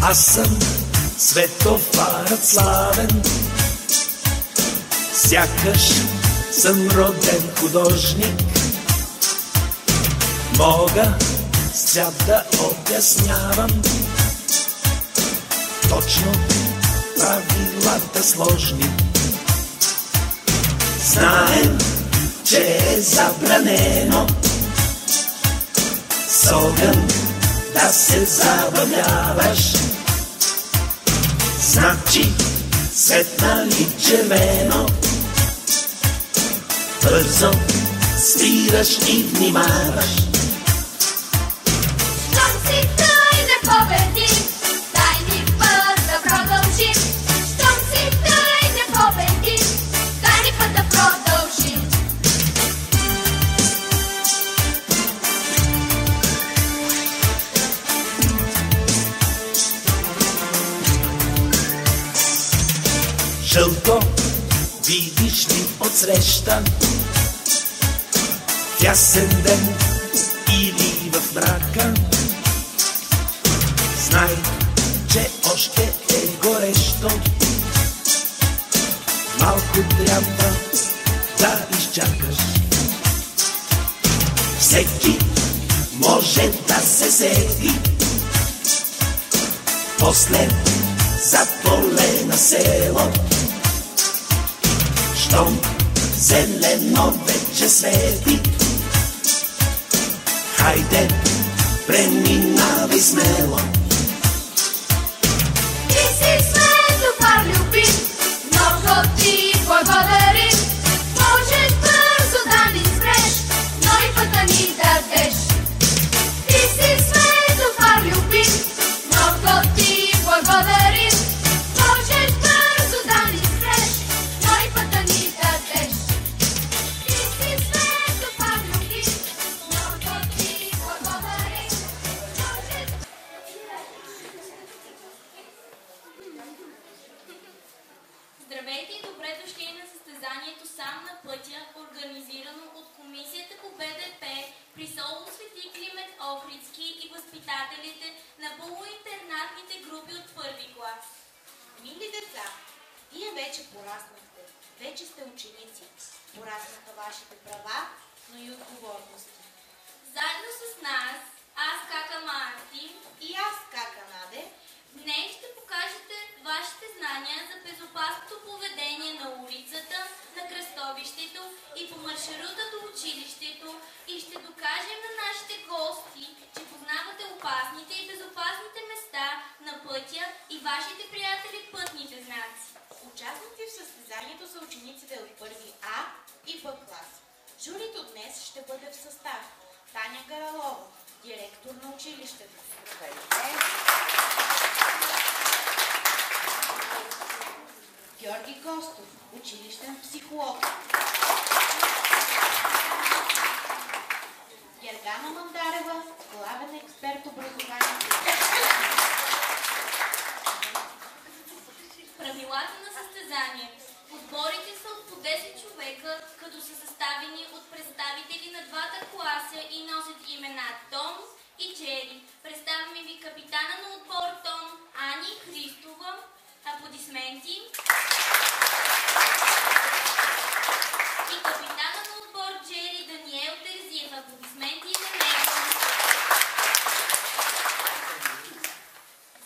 Аз съм светофарът славен, сякаш съм роден художник. Мога с цвят да обяснявам точно правилата сложни. Знаем, че е забранено с огън да се забавляваш. Значи светнали червено, бързо спираш и внимаваш. Щом си тъй непобедим, дай ни път да продължим. Щом си тъй непобедим, дай ни път да продължим. Жълто видиш ли отсреща, в ясен ден или в мрака, знай, че още е горещо. Малко трябва да изчакаш. Всеки може да се сети, после за поле на село. Щом зелено вече свети, хайде, преминавай смело. Ти си светофар любим, много ти благодарим. Можеш бързо да ни спреш, но и пътя ни дадеш. Ти си светофар любим, много ти благодарим. Можеш бързо да ни спреш, но и пътя ни дадеш. Ти си светофар любим, много ти благодарим. Здравейте и добре дошли на състезанието Сам на пътя, организирано от Комисията по БДП при село Свети Климент Охридски и възпитателите на полуинтернатните групи от първи клас. Мили деца, вие вече пораснахте, вече сте ученици. Пораснаха вашите права, но и отговорности. Заедно с нас, аз Кака Марти И аз, Кака Наде, днес ще покажете вашите знания за безопасното поведение на улицата, на кръстовището и по маршрута до училището и ще докажем на нашите гости, че познавате опасните и безопасните места на пътя и вашите приятели пътните знаци. участници в състезанието са учениците от първи А и Б клас. Журито днес ще бъде в състав: Таня Гаралова, директор на училището. Георги Костов, училищен психолог. Гергана Мандарева, главен експерт образование. Правилата на състезанието. Отборите са от по 10 човека, като са съставени от представители на двата класа и носят имена Том и Джери. Представяме ви капитана на отбор Том, Ани Христова. Аплодисменти. И капитана на отбор Джери Даниел Терзиев. Аплодисменти за него.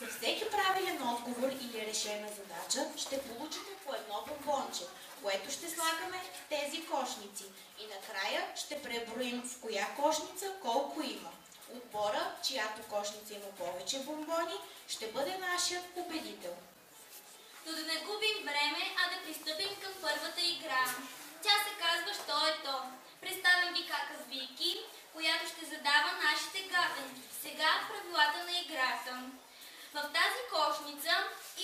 За всеки правилен отговор или решена задача ще получите по едно бомбонче, което ще слагаме в тези кошници. И накрая ще преброим в коя кошница колко има. Отбора, чиято кошница има повече бомбони, ще бъде нашият победител. Но да не губим време, а да пристъпим към първата игра. Тя се казва «Що е то?». Представям ви Кака с Вики, която ще задава нашите гаданки. Сега правилата на играта. В тази кошница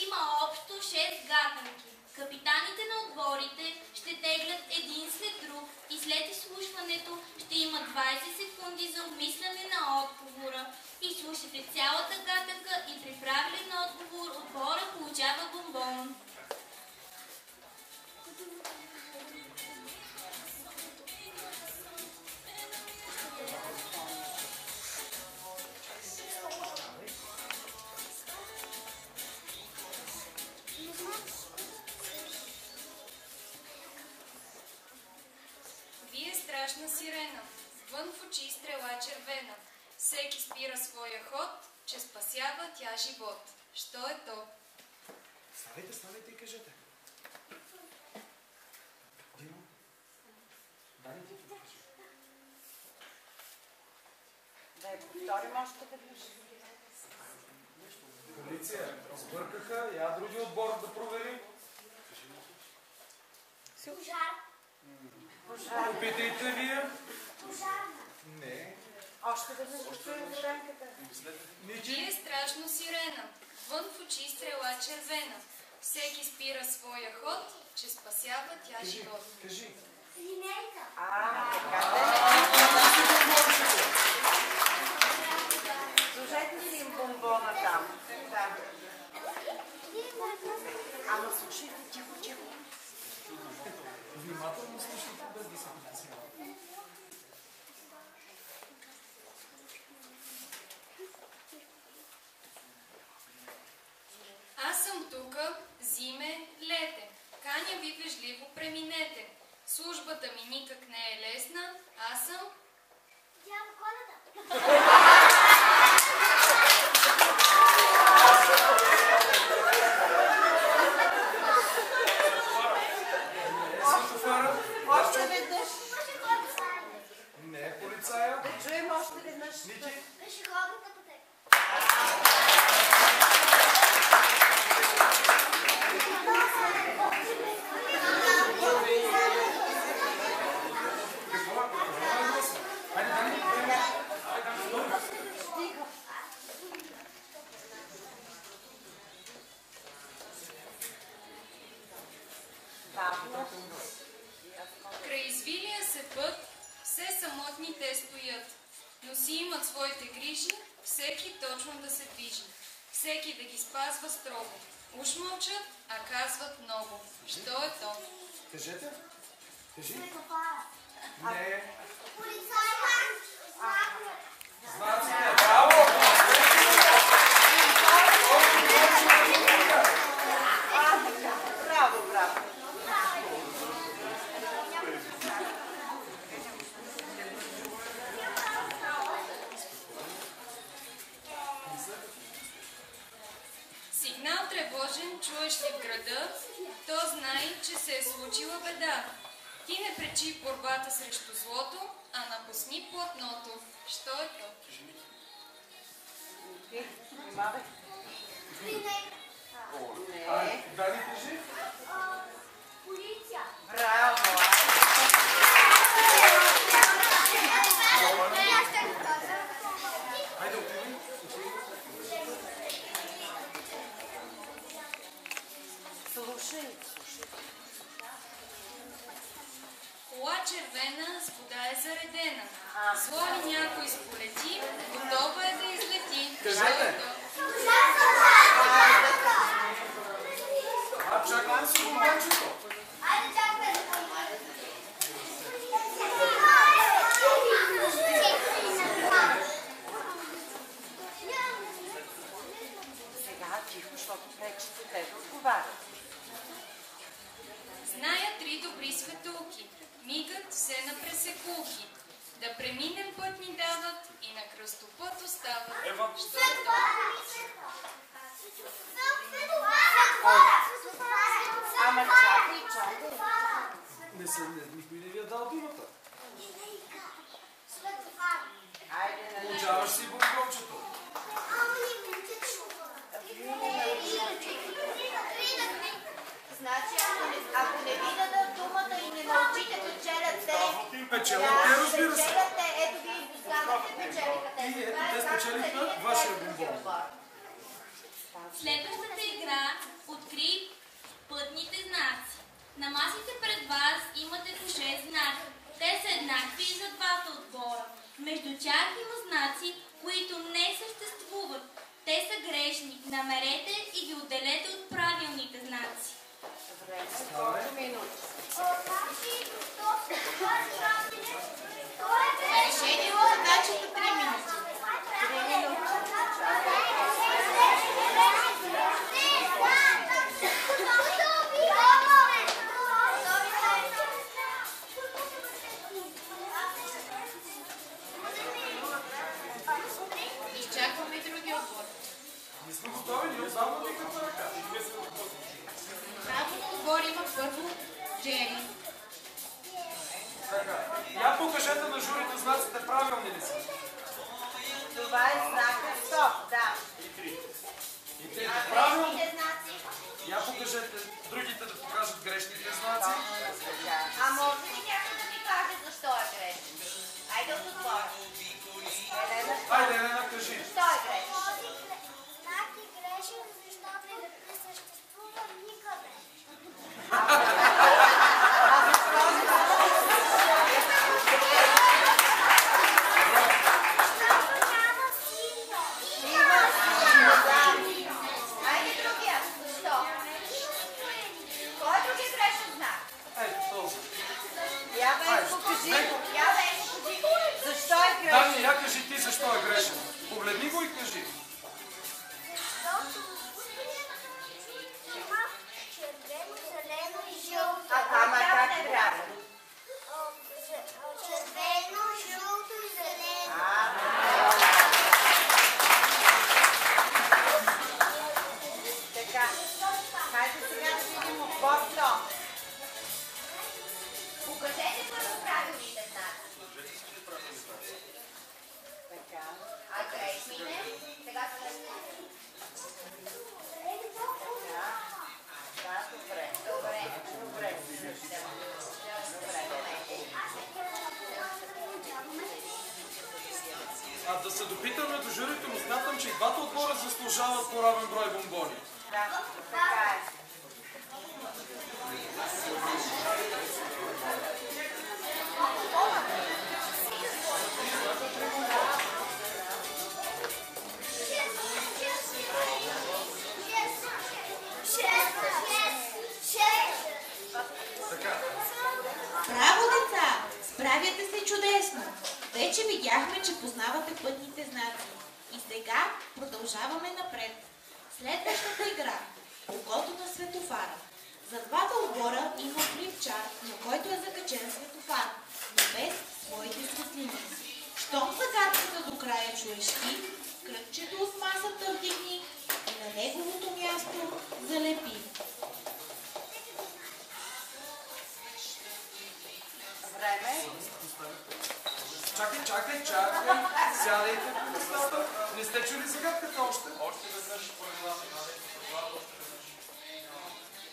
има общо 6 гаданки. Капитаните на отборите ще теглят един след друг и след изслушването ще има 20 секунди за обмисляне на отговора. Изслушайте цялата гаданка и при правилен отговор отбора получава бомбон. Вън в очи стрела червена. Всеки спира своя ход, че спасява тя живот. Що е то? Ставайте и кажете. Димо? Дани, ти кажи. Да я повторим още веднъж. Полиция, сбъркаха. Я други отбор да провери. Пожар. Опитайте вие. Пожарна. Не. Още веднъж да чуем сиренката. Бие страшно сирена. Вън в очи стрела червена. Всеки спира своя ход, че спасява тя живот. Кажи. Линейка. Служете си им бомбона там. Да. Ама слушайте, тихо. Внимателно слушайте, без да се притеснявате. Аз съм тука, зиме, лете. Каня ви вежливо преминете. Службата ми никак не е лесна. Аз съм... Дядо Коледа. Светофара? Още веднъж. Не е полицая. Да чуем още веднъж. Ники? Пешеходната пътека. Край извилия се път, все самотни те стоят, но си имат своите грижи, всеки точно да се движи, всеки да ги спазва строго. Уж мълчат, а казват много. Що е то? Кажете. Кажи. Светофара. Не. Полицайка. Знаците. Браво! Браво. Сигнал тревожен чуеш ли в града, то знай, че се е случила беда. Ти не пречи борбата срещу злото, а напусни платното. Що е то? Внимавай. Линейка. Не. Дани, кажи. Полиция. Браво. Хайде, отивай. Слушай. Кола червена, с вода е заредена. Зло ли някой сполети, готово е да излети. Кажете. Що е то? Чакам си момчето. Айде, чакай да Сега тихо, защото пречите те да отговарят. Зная три добри светулки, мигът все на пресекулки. Да преминем път ни дават и на кръстопът остават. Що е то? Ама чакай. Никой не ви е дал думата. Айде, нали. Получаваш си бомбончето. Значи, ако не ви дадат думата и не научите печелят те, Печелят те, разбира се. печелят те, ето ви изостанахте, печелиха те. И ето те спечелиха вашия бомбон. Следващата игра откри пътните знаци. На масите пред вас имате по 6 знака. Те са еднакви и за двата отбора. Между тях има знаци, които не съществуват. Те са грешни. Намерете и ги отделете от правилните знаци. Време, колко минути? Решението задачата 3 минути. 3 минути. Не сме готови, ние отдавна дигнахме ръка. Право отбор има първо Джери. Така, я покажете на журито знаците правилни ли са. Това е знака стоп, да. И те правилно. Я покажете другите да покажат грешните знаци. А може ли някой да ми каже защо е грешен? Айде от отбора. Хайде, Елена, кажи. Защо е грешен? Знак е грешен, защото не съществува никъде. Айде другия. Защо? Кой друг е грешен знак? Ето този. Я бе, покажи. Я вече кажи. Защо е грешен? Дани, я кажи ти защо е грешен. Погледни го и кажи. Защото има червено, зелено и жълто. Ама как трябва? Червено, жълто и зелено. Така. Хайде сега да видим отбор 100. Покажете първо правилните знаци. Така. А греш мине. Сега се Да, добре. Добре. Добре. А да се допитаме до журито, но смятам, че и двата отбора заслужават по равен брой бомбони. Да, така е. Браво, деца! Справяте се чудесно! Вече видяхме, че познавате пътните знаци. И сега продължаваме напред. Следващата игра – окото на светофара. За двата отбора има флипчарт, на който е закачен светофар, но без своите светлини. Щом загадката до края чуеш ти, кръгчето от масата вдигни и на неговото място залепи. Време. Чакай. Сядайте по местата. Не сте чули загадката още? Още веднъж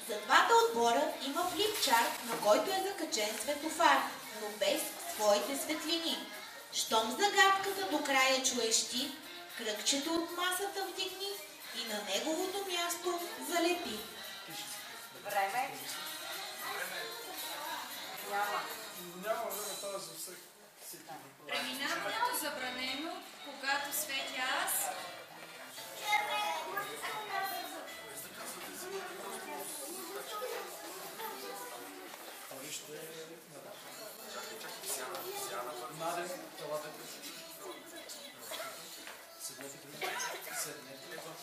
За двата отбора има флипчарт, на който е закачен светофар, но без своите светлини. Щом загадката до края чуеш ти, кръгчето от масата вдигни и на неговото място залепи. Време. Няма. Няма време, това е за всеки. Преминаването забранено, когато светя аз.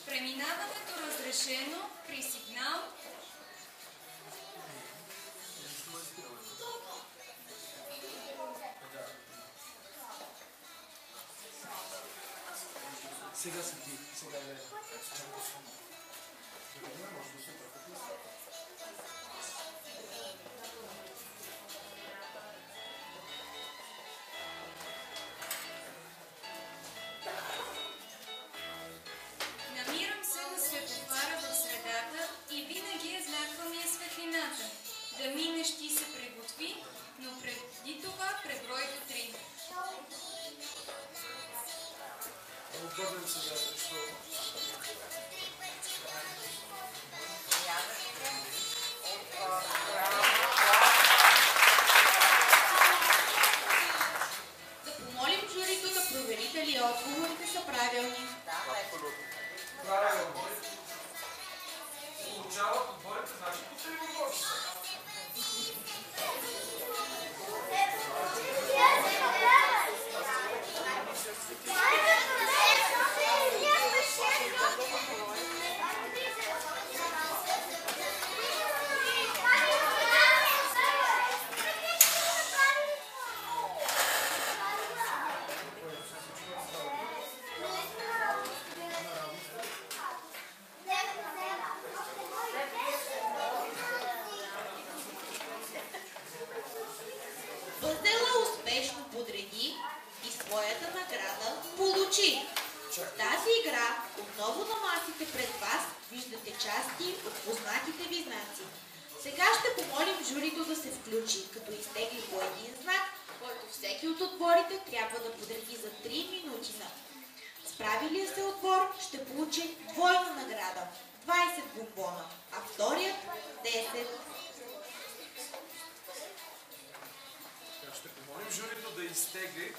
Преминаването разрешено при сигнал. Сега си ти, сега е. Намирам се на светофара в средата и винаги е знаква ми е светлината. Да минеш ти се приготви, но преди това преброй до 3. Обърнем се, защото... Сега ще помолим журито да се включи, като изтегли по един знак, който всеки от отборите трябва да подреди за 3 минути. Справилият се отбор ще получи двойна награда – 20 бомбона, а вторият – 10. Ще помолим журито да изтегли.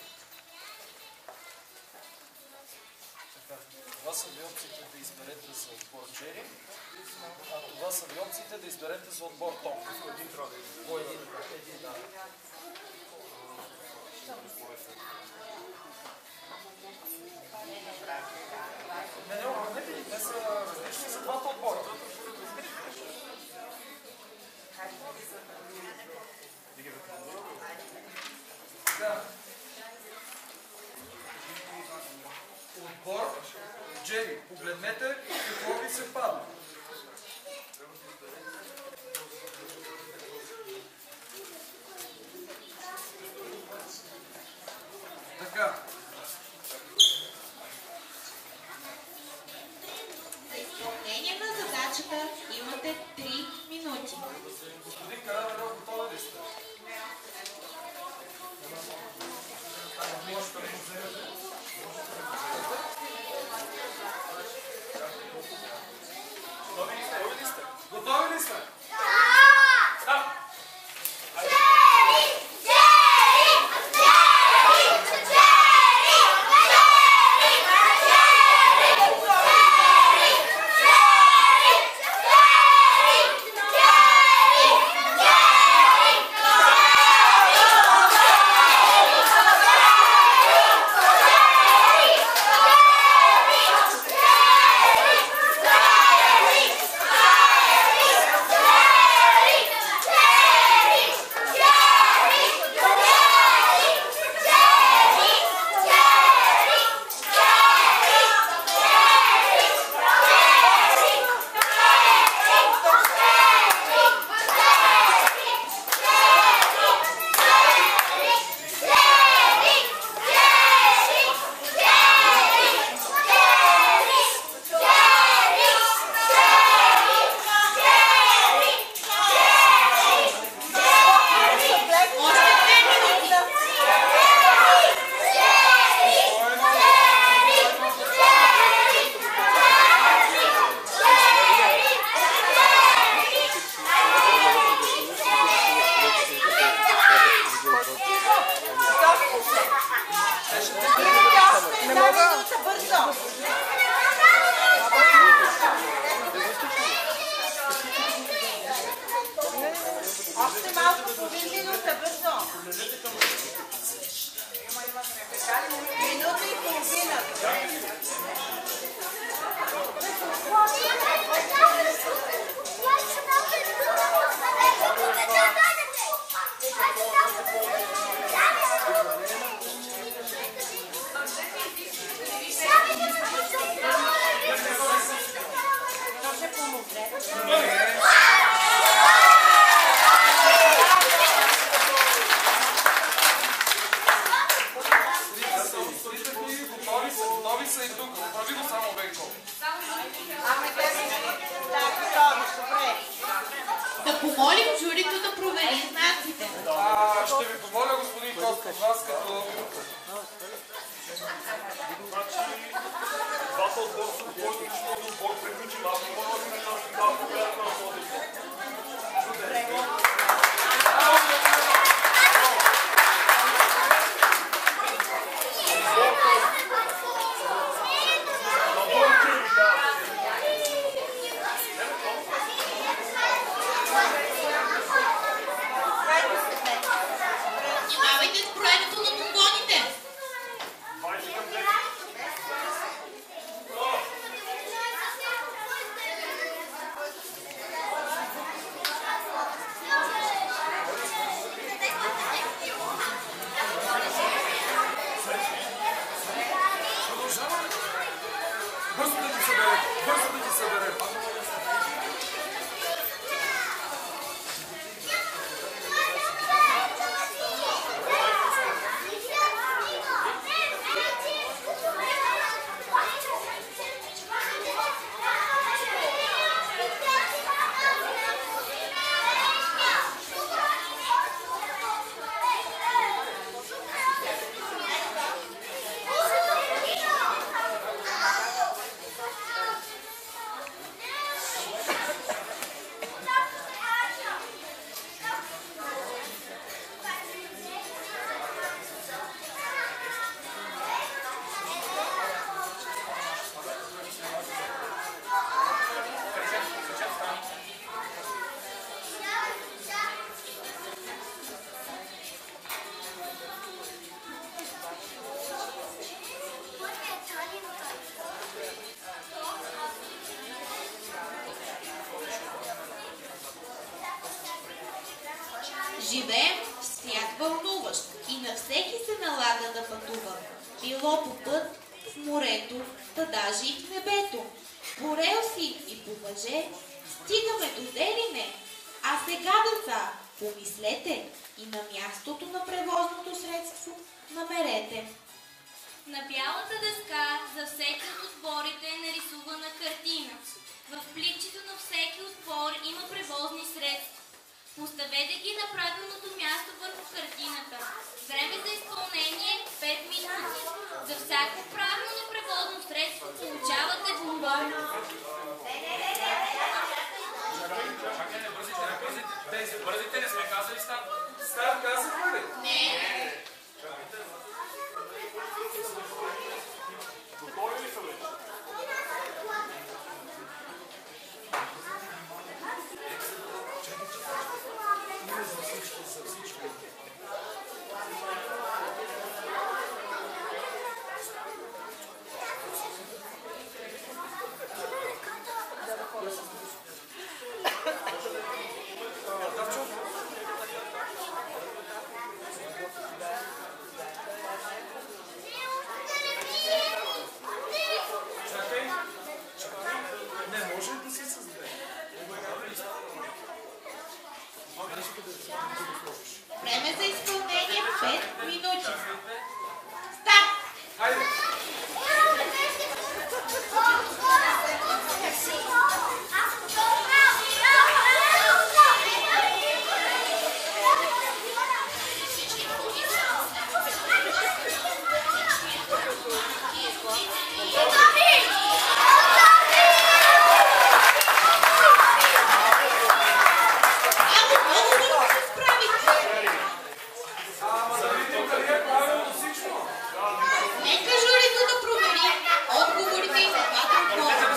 Това са ви опциите да изберете за отбор Джери, а това са ви опциите да изберете за отбор Том. По един. Да. Не, те са различни за двата отбора. Да. Отбор Джери, погледнете какво ви се падна. Така. За изпълнение на задачата имате 3 минути. Господин Каравелов, готови ли сте? Готови ли сме? Да! Да помолим журито да провери знаците. Ще ви помоля, господин Костов, вас като... Двата отбора са отборни, защото отбор приключи. Аз не мога да сме на финал, която на този. Внимавайте с броенето на бомбоните. Бързо да ги съберем! Бързо да ги съберем! Живеем в свят вълнуващ и на всеки се налага да пътува. Било по път, в морето, та даже и в небето. По релси и по въже стигаме до Делине. А сега, деца, помислете и на мястото на превозното средство намерете. На бялата дъска за всеки от отборите е нарисувана картина. В пликчето на всеки отбор има превозни средства. Поставете ги на правилното място върху картината. Време за изпълнение 5 минути. За всяко правилно превозно средство получавате бомбон. Чакай, не бързите, не сме казали старт. Старт казахме ли? Не. Готови ли са ли? Време за изпълнение 5 минути. Старт! Хайде! Нека журито да провери отговорите и на двата отбора.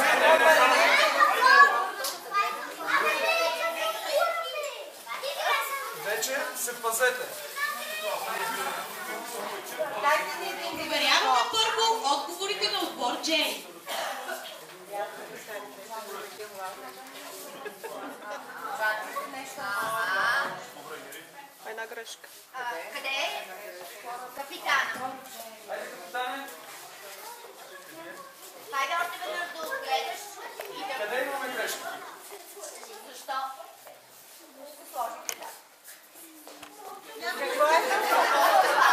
Вече се пазете. Проверяваме първо отговорите на отбор Джей. Една грешка. Къде е? Капитана. Хайде, капитане. Хайде още веднъж да отгледаш и да... Къде имаме грешка? Защо? Да се сложите да. Какво е това? Какво е това?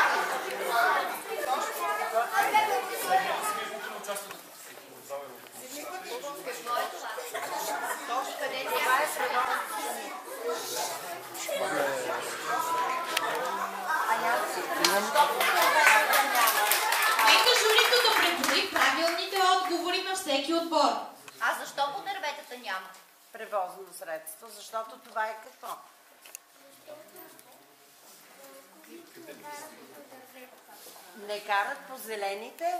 Къде Това е средно. Нека журито да преброи правилните отговори на всеки отбор. А защо по дърветата няма? Превозно средство, защото това е какво? Не карат по зелените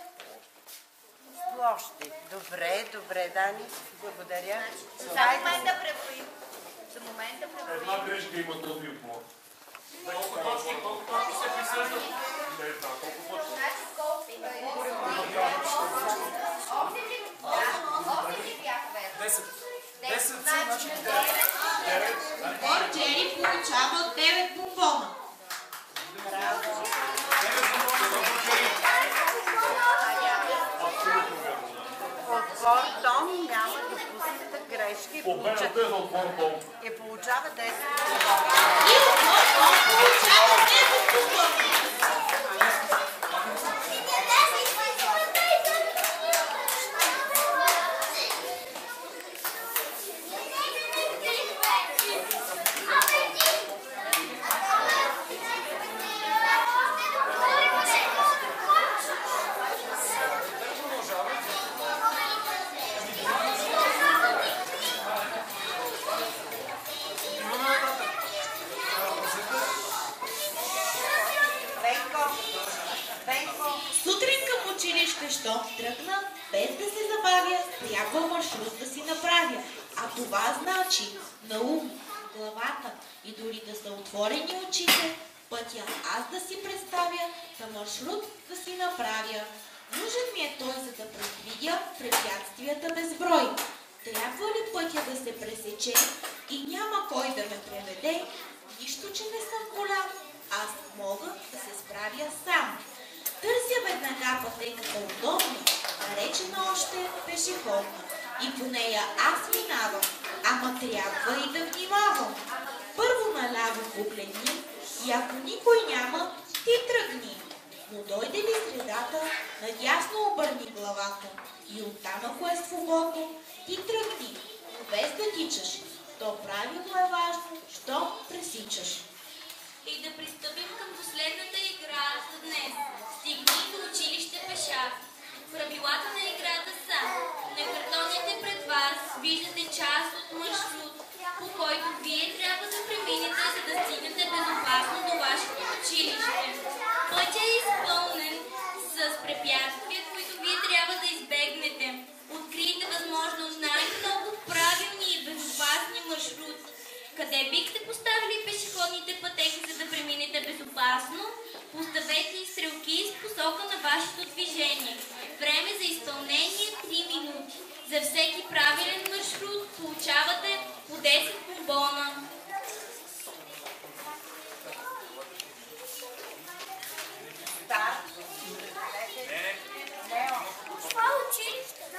площи. Добре, Дани. Благодаря. За момента преброим. За момента преброим. Една грешка има този отбор. Колко точки се присъждат? Не знам, колко точки. Значи колко? Осем ли бяха верно? 10. 10 Значи Отбор Джери получава 9 бомбона. Отбор Том няма допусната грешки Победата е за отбор Том. и получава 10. И отбор Том получава 10 бомбона. Сутрин към училище щом тръгна, без да се забавя, трябва маршрут да си направя. А това значи на ум, главата и дори да са отворени очите, пътя аз да си представя, та маршрут да си направя. Нужен ми е той, за да предвидя препятствията безброй. Трябва ли пътя да се пресече и няма кой да ме преведе, Нищо, че не съм голям. Аз мога да се справя сам. Търся веднага пътеката удобна, наречена още пешеходна. И по нея аз минавам, ама трябва и да внимавам. Първо наляво погледни и ако никой няма, ти тръгни. Но дойде ли средата, надясно обърни главата. И оттам, ако е свободно, ти тръгни, но без да тичаш. То правило е важно, що пресичаш. И да пристъпим към последната игра за днес. Стигни до училище пеша. Правилата на играта са: на картоните пред вас виждате част от маршрут, по който вие трябва да преминете, за да стигнете безопасно до вашето училище. Пътят е изпълнен с препятствия, които вие трябва да избегнете. Открийте възможно най-много правилни и безопасни маршрути. Къде бихте поставили пешеходните пътеки, за да преминете безопасно? Поставете и стрелки с посока на вашето движение. Време за изпълнение 3 минути. За всеки правилен маршрут получавате по 10 бонбона. Това е училище, да?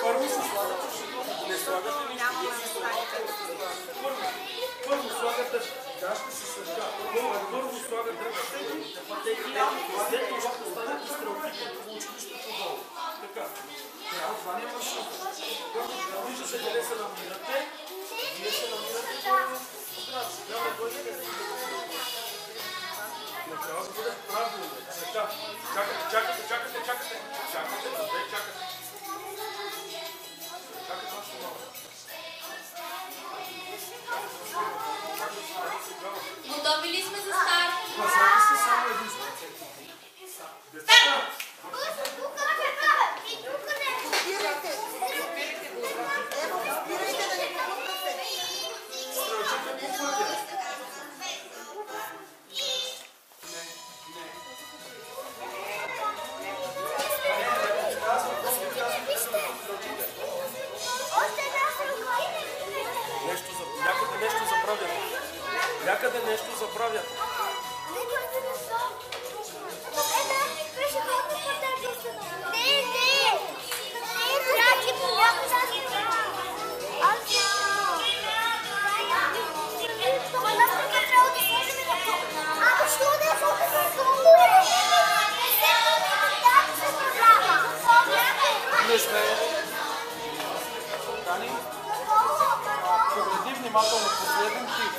Първо се слагат. Не слагате ли? Първо слагате. Да, ще се съжда. Първо слагате пътеки, след това поставяте стрелките по училището долу. Така. Това няма шум. Виждате къде се намирате. Вие се намирате по град. Трябва да дойдете. Не трябва да бъде правилно. Така. Чакате. Чакате, да чакате. Чакате още много. Готови ли сме за старт? Пазари се само единствено. Децата! Стрелчите по пътя. Някъде нещо забравят. Не сме. Дани, погледни внимателно последен тип.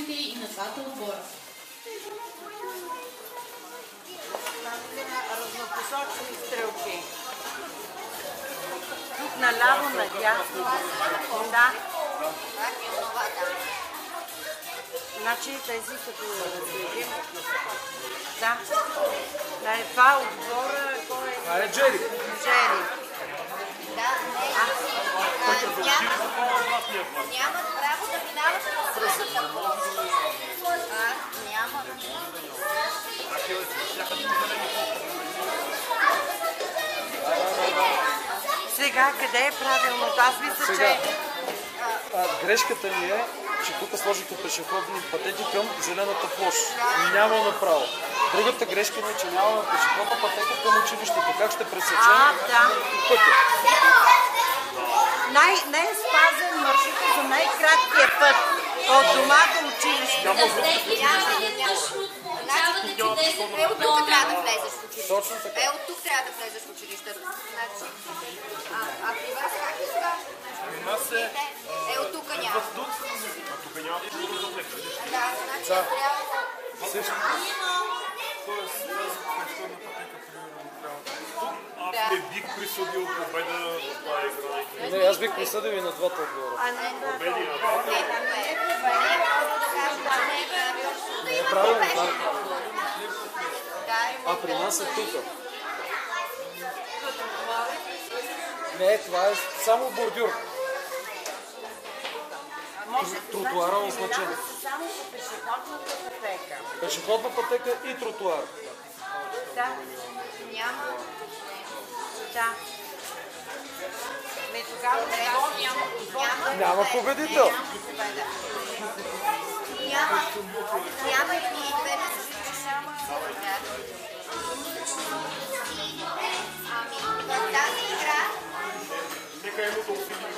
представители и на двата отбора. Разнопосочни стрелки. Тук наляво, надясно. Да. Значи тези като разгледим. Да. Това е отбора, кой е? Това е Джери. Джери. Нямат право да минават през средата площ. Няма. Сега къде е правилното? Аз мисля, че... Грешката ми е, че тук сложихте пешеходни пътеки към зелената площ. Няма направо. Другата грешка ми е, че нямаме пешеходна пътека към училището. Как ще пресечем пътя? Не е спазен маршрута за най-краткия път от дома до училище. От тук трябва да влезеш в училище. Точно така. От тук трябва да влезеш в училището. А при вас как е това? При нас е... От тук няма. Тук няма пътека за пътека. Да, значи трябва... Тоест, тази пешеходна пътека, примерно, трябва да е тук. Аз не бих присъдил победа в тази игра. Не, аз бих присъдил и на двата отбора. Победи на двата. Не е правилно, да. А при нас е тук. Не, това е само бордюр. Тротуара е означен. Само по пешеходната пътека. Пешеходна пътека и тротуар. Да. Няма. Да. Не, тогава Няма победител. Няма и две. Ами, в тази игра... Нека има да усилим.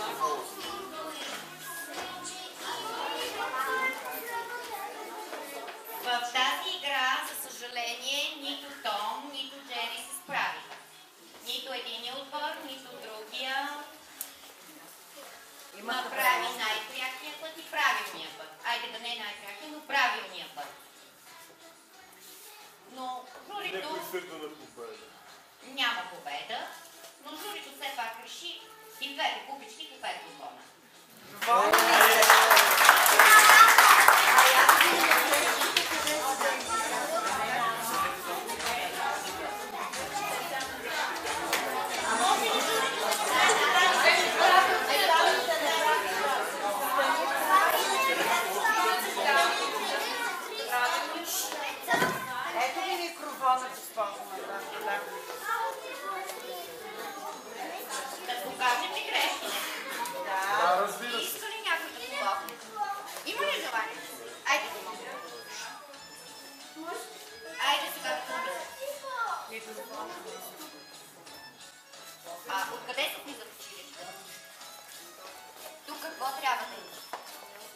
В тази игра, за съжаление, нито Том, нито Джери се справиха. Нито единия отбор, нито другия направи най-прякия път и правилния път. Айде да не е най-прякия, но правилния път. Но журито... Някой сърда на победа. Няма победа, но журито все пак реши и двете купички по 5 бона. Ето ми микрофонът използваме. Да покажем ли грешките? Да, разбира се. Иска ли някой да помогне? Има ли желание? Айде да помогне. Айде сега да помогне. Откъде се влиза в училище? Тук какво трябва да има?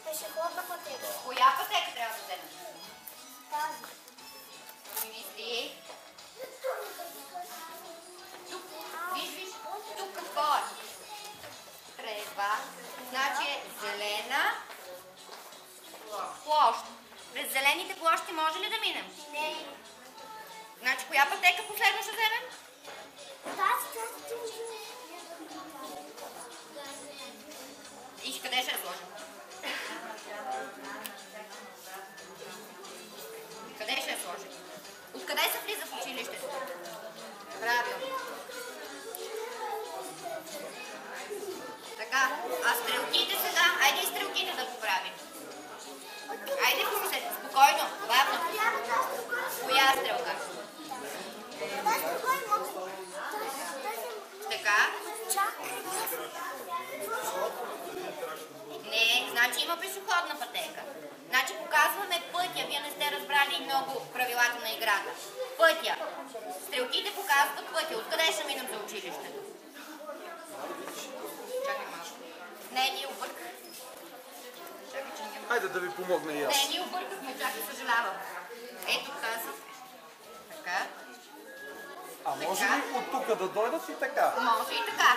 Пешеходна пътека. Коя пътека трябва да вземем? Тази. Мисли. Тук, виж, тук какво е? Трева. Значи е зелена площ. През зелените площи може ли да минем? Не. Значи коя пътека последно ще вземем? Тази. И къде ще я сложим? Къде ще я сложим? Откъде се влиза в училището? Правилно. Така, а стрелките сега, айде и стрелките да поправим. Айде, помислете, спокойно, бавно. Коя стрелка? Така. Не, значи има пешеходна пътека. Значи показваме пътя. Вие не сте разбрали много правилата на играта. Пътя. Стрелките показват пътя. Откъде ще минем за училището? Чакай малко. Не, ние обърках. Чакай, че няма. Хайде да ви помогна и аз. Не, ние объркахме. Чакай, съжалявам. Ето тази. Така. А може ли от тук да дойдат и така? Може и така.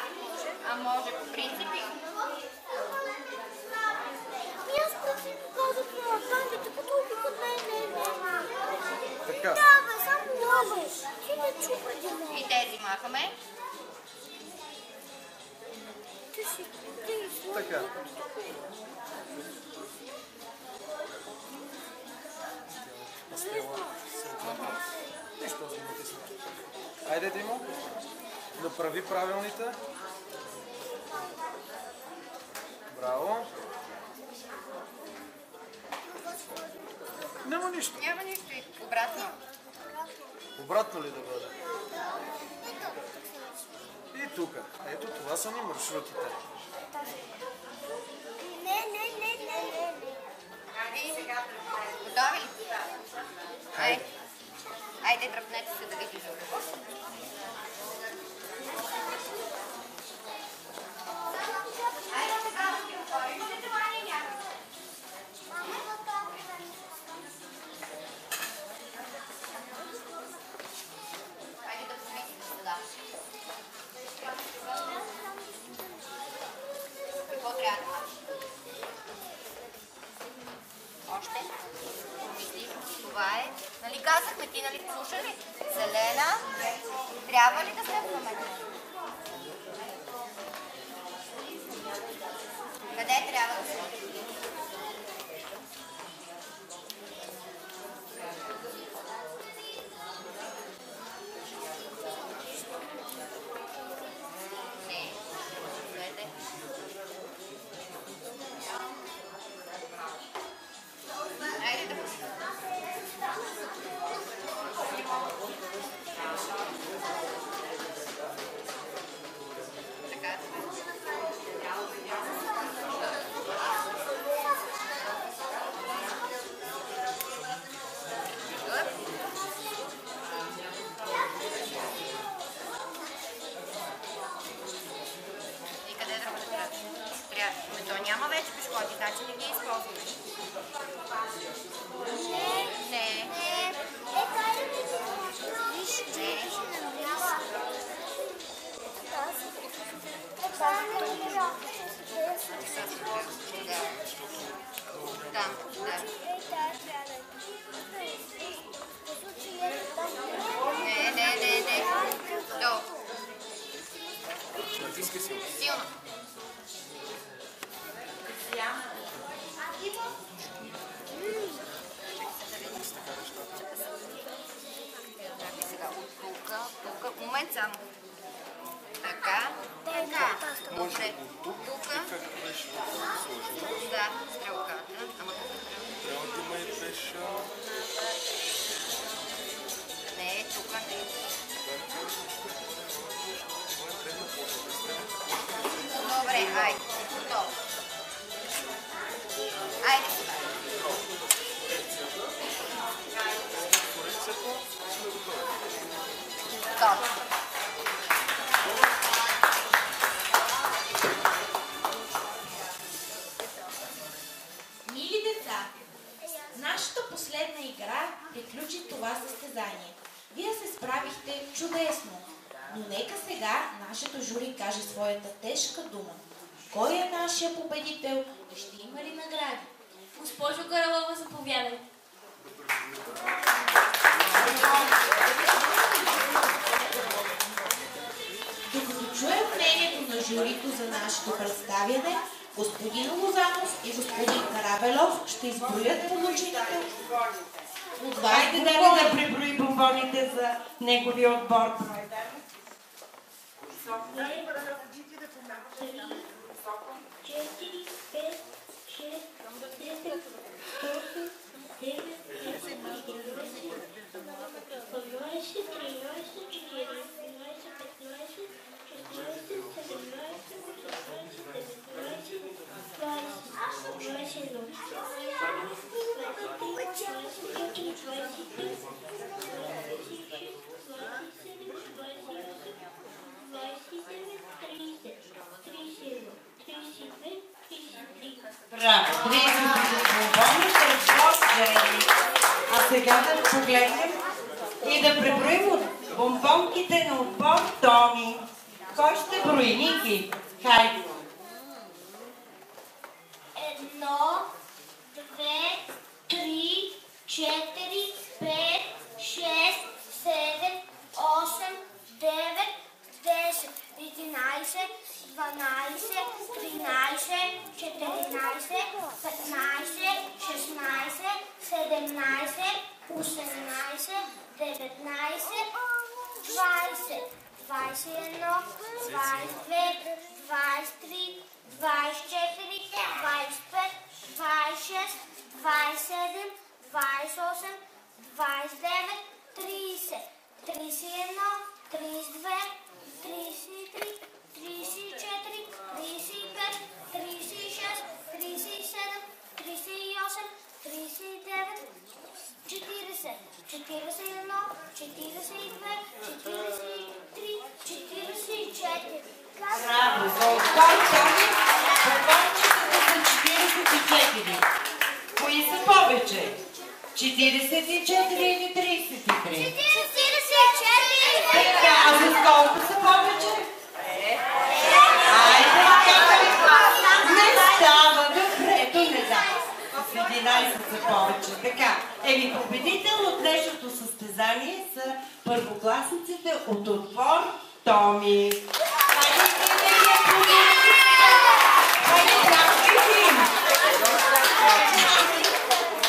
А може по принципи. Аз Така. И тези махаме. Така. Айде, Димо, направи правилните. Браво. Няма нищо. Няма нищо. Обратно. Обратно ли да бъде? И тук. Ето това са ни маршрутите. Не. Готови ли? Айде. Айде, дръпнете се да ги виждаме. Айде сега да ги отворим. Ще това не няма. Айде да помислите сега. Какво трябва да правиш? Още? Помислиш, това е. Нали казахме, ти нали слуша ли? Зелена. Трябва ли да стъпваме? Къде трябва да стъпваме? Не. Гледайте. Айде да така. И къде да бъде? Трябва. То няма вече пешеходи, значи не ги използваме. Не. Не. Долу. Силно. Сега от тук. Момент само. Така. Добре. Тук. Да, стрелката. Ама Трябва да има и пеша. не, тук не. Добре, айде. Готово. Айде сега. Готово. Мили деца, нашата последна игра приключи това състезание. Вие се справихте чудесно, но нека сега нашето жури каже своята тежка дума. Кой е нашия победител и ще има ли награди? Госпожо Каралова, заповядайте. Докато чуем мнението на журито за нашето представяне, господин Лозанов и господин Карабелов ще изброят получените от вас. Хайде да преброи бомбоните за неговия отбор. 32, 33. Браво! 33 бомбони, а сега да погледнем и да преброим от бомбонките на отбор Томи. Кой ще брои? Ники? Хайде! 1, 2, 4, 5, 6, 7, 8, 9, 10, 11, 12, 13, 14, 15, 16, 17, 18, 19, 20, 21, 22, 23, 24, 25, 26, 27, 28, 29, 30, 31, 32, 33, 34, 35, 36, 37, 38, 39, 40, 41, 42, 43, 44. Браво! За отбор Томи, бомбончетата са 44. Кои са повече? 44 или 33? 44! Така, а за колко са повече? Айде, не става, добре, то не да. С 11 са повече. Така, победител от днешното състезание са първокласниците от отбор Томи.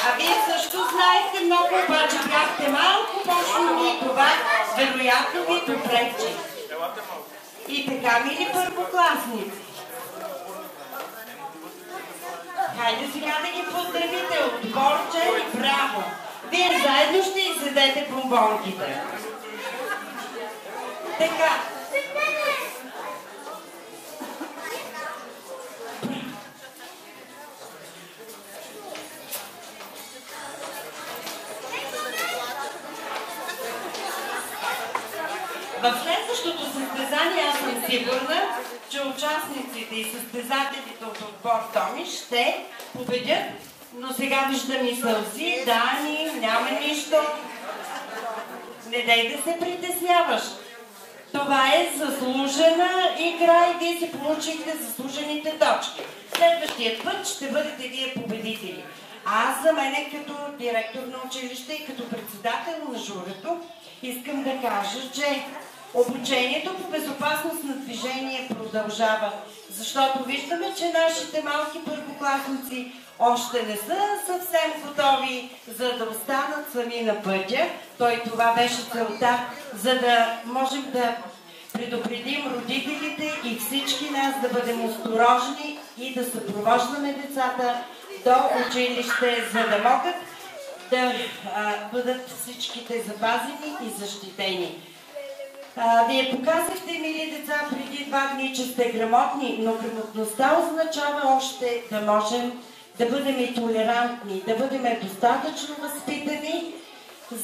А вие също знаете много, обаче бяхте малко по-шумни и това вероятно ви допречи. И така, мили първокласници, хайде сега да ги поздравите от Борче и браво! Вие заедно ще изядете бомбонките. Така. В следващото състезание аз съм сигурна, че участниците и състезателите от отбор Томи ще победят, но сега виждам и сълзи, Дани, няма нищо. Не дай да се притесняваш. Това е заслужена игра и вие си получихте заслужените точки. Следващия път ще бъдете вие победители. Аз за мене като директор на училище и като председател на журито искам да кажа, че обучението по безопасност на движение продължава, защото виждаме, че нашите малки първокласници още не са съвсем готови, за да останат сами на пътя. Това беше целта, за да можем да предупредим родителите и всички нас да бъдем осторожни и да съпровождаме децата до училище, за да могат да бъдат всичките запазени и защитени. Вие показахте, мили деца, преди 2 дни, че сте грамотни, но грамотността означава още да можем да бъдем и толерантни, да бъдем достатъчно възпитани,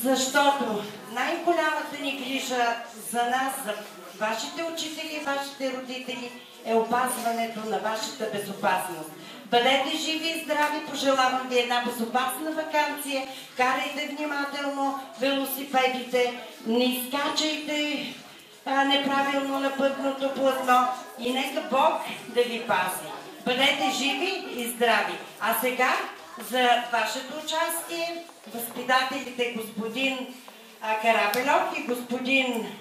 защото най-голямата ни грижа за нас, за вашите учители и вашите родители е опазването на вашата безопасност. Бъдете живи и здрави, пожелавам ви една безопасна ваканция, карайте внимателно велосипедите, не изкачайте неправилно на пътното платно и нека Бог да ви пази. Бъдете живи и здрави. А сега за вашето участие възпитателите господин Карабелов и господин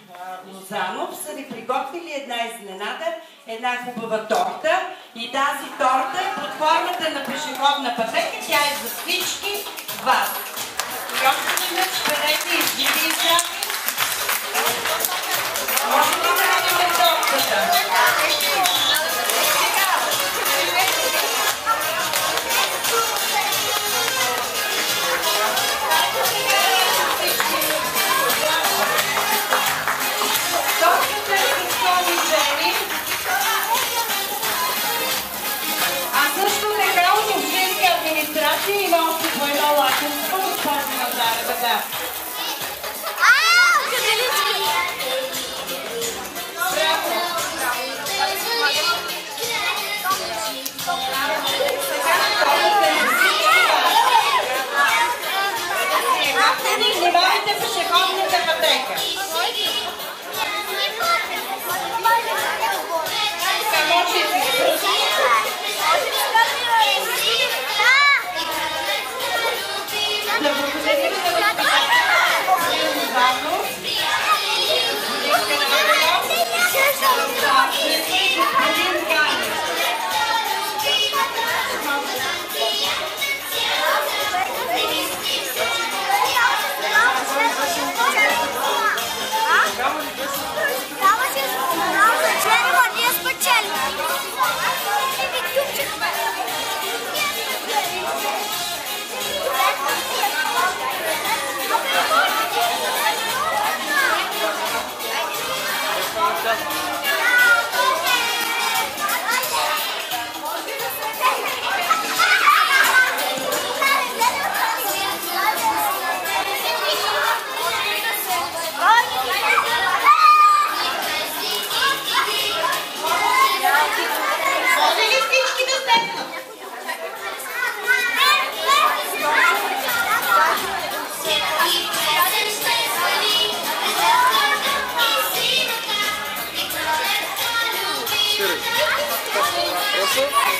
Лозанов са ви приготвили една изненада, една хубава торта. И тази торта е под формата на пешеходна пътека. Тя е за всички вас. И още веднъж бъдете и живи и здрави. Може ли да видим тортата? Има още по едно лакомство, госпожо Назарева, да. Внимавайте пешеходната пътека. Може и да благодаря стартирай. Въпроса?